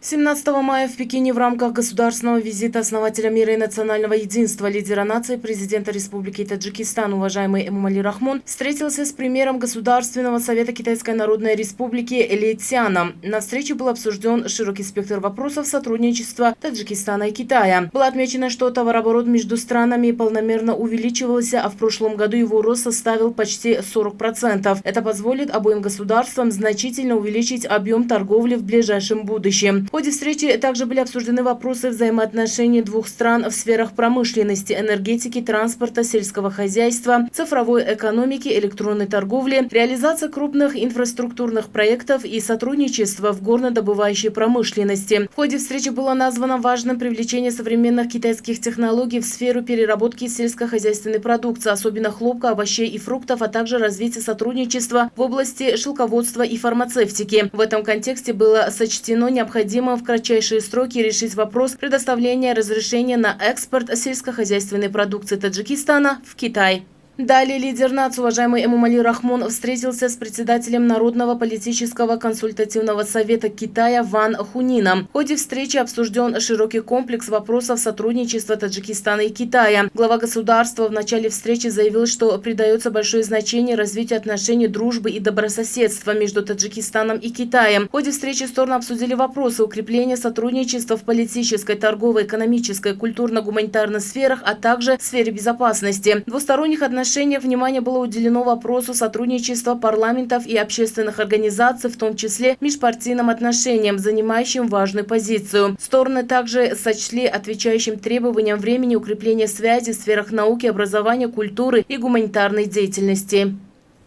17 мая в Пекине в рамках государственного визита основателя мира и национального единства, лидера нации, президента Республики Таджикистан, уважаемый Эмомали Рахмон, встретился с премьером Государственного совета Китайской Народной Республики Ли Цяном. На встрече был обсужден широкий спектр вопросов сотрудничества Таджикистана и Китая. Было отмечено, что товарооборот между странами полномерно увеличивался, а в прошлом году его рост составил почти 40%. Это позволит обоим государствам значительно увеличить объем торговли в ближайшем будущем. В ходе встречи также были обсуждены вопросы взаимоотношений двух стран в сферах промышленности, энергетики, транспорта, сельского хозяйства, цифровой экономики, электронной торговли, реализация крупных инфраструктурных проектов и сотрудничества в горнодобывающей промышленности. В ходе встречи было названо важным привлечение современных китайских технологий в сферу переработки сельскохозяйственной продукции, особенно хлопка, овощей и фруктов, а также развитие сотрудничества в области шелководства и фармацевтики. В этом контексте было сочтено необходимо в кратчайшие сроки решить вопрос предоставления разрешения на экспорт сельскохозяйственной продукции Таджикистана в Китай. Далее лидер нации, уважаемый Эмомали Рахмон, встретился с председателем Народного политического консультативного совета Китая Ван Хунином. В ходе встречи обсужден широкий комплекс вопросов сотрудничества Таджикистана и Китая. Глава государства в начале встречи заявил, что придается большое значение развитию отношений дружбы и добрососедства между Таджикистаном и Китаем. В ходе встречи стороны обсудили вопросы укрепления сотрудничества в политической, торговой, экономической, культурно-гуманитарной сферах, а также в сфере безопасности. В двусторонних отношениях внимание было уделено вопросу сотрудничества парламентов и общественных организаций, в том числе межпартийным отношениям, занимающим важную позицию. Стороны также сочли отвечающим требованиям времени укрепления связи в сферах науки, образования, культуры и гуманитарной деятельности.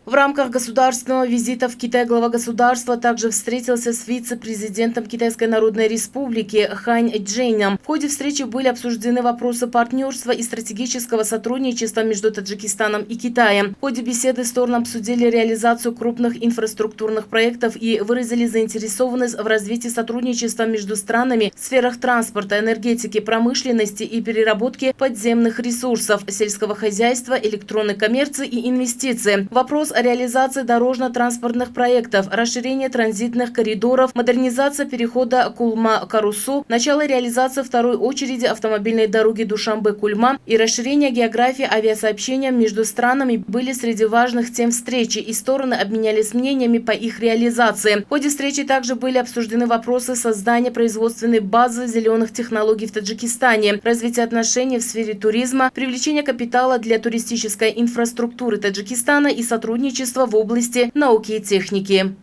В рамках государственного визита в Китай глава государства также встретился с вице-президентом Китайской Народной Республики Хань Чжэйном. В ходе встречи были обсуждены вопросы партнерства и стратегического сотрудничества между Таджикистаном и Китаем. В ходе беседы стороны обсудили реализацию крупных инфраструктурных проектов и выразили заинтересованность в развитии сотрудничества между странами в сферах транспорта, энергетики, промышленности и переработки подземных ресурсов, сельского хозяйства, электронной коммерции и инвестиций. Вопрос о реализации дорожно-транспортных проектов, расширение транзитных коридоров, модернизация перехода Кулма-Карусу, начало реализации второй очереди автомобильной дороги Душанбе-Кульма и расширение географии авиасообщения между странами были среди важных тем встречи, и стороны обменялись мнениями по их реализации. В ходе встречи также были обсуждены вопросы создания производственной базы зеленых технологий в Таджикистане, развитие отношений в сфере туризма, привлечение капитала для туристической инфраструктуры Таджикистана и сотрудничество в области науки и техники.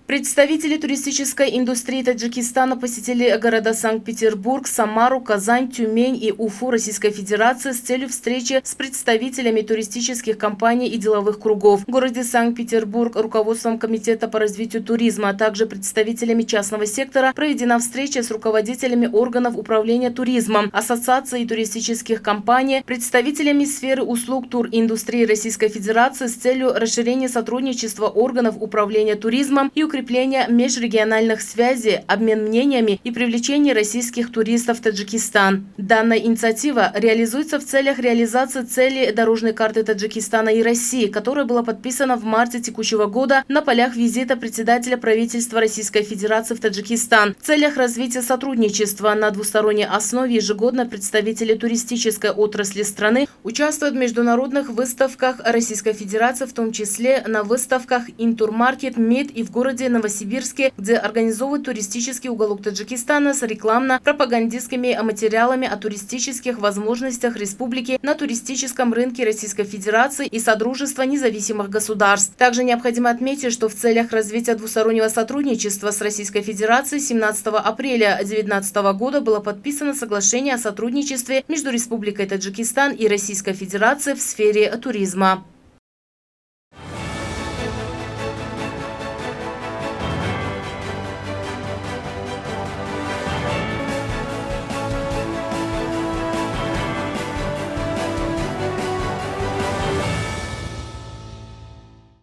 Представители туристической индустрии Таджикистана посетили города Санкт-Петербург, Самару, Казань, Тюмень и Уфу Российской Федерации с целью встречи с представителями туристических компаний и деловых кругов. В городе Санкт-Петербург руководством Комитета по развитию туризма, а также представителями частного сектора проведена встреча с руководителями органов управления туризмом, ассоциаций туристических компаний, представителями сферы услуг туриндустрии Российской Федерации с целью расширения сотрудничества органов управления туризмом и укрепления межрегиональных связей, обмен мнениями и привлечение российских туристов в Таджикистан. Данная инициатива реализуется в целях реализации целей дорожной карты Таджикистана и России, которая была подписана в марте текущего года на полях визита председателя правительства Российской Федерации в Таджикистан. В целях развития сотрудничества на двусторонней основе ежегодно представители туристической отрасли страны участвуют в международных выставках Российской Федерации, в том числе на выставках «Интурмаркет», «МИД» и в городе Новосибирске, где организовывают туристический уголок Таджикистана с рекламно-пропагандистскими материалами о туристических возможностях республики на туристическом рынке Российской Федерации и Содружества независимых государств. Также необходимо отметить, что в целях развития двустороннего сотрудничества с Российской Федерацией 17 апреля 2019 года было подписано соглашение о сотрудничестве между Республикой Таджикистан и Российской Федерацией в сфере туризма.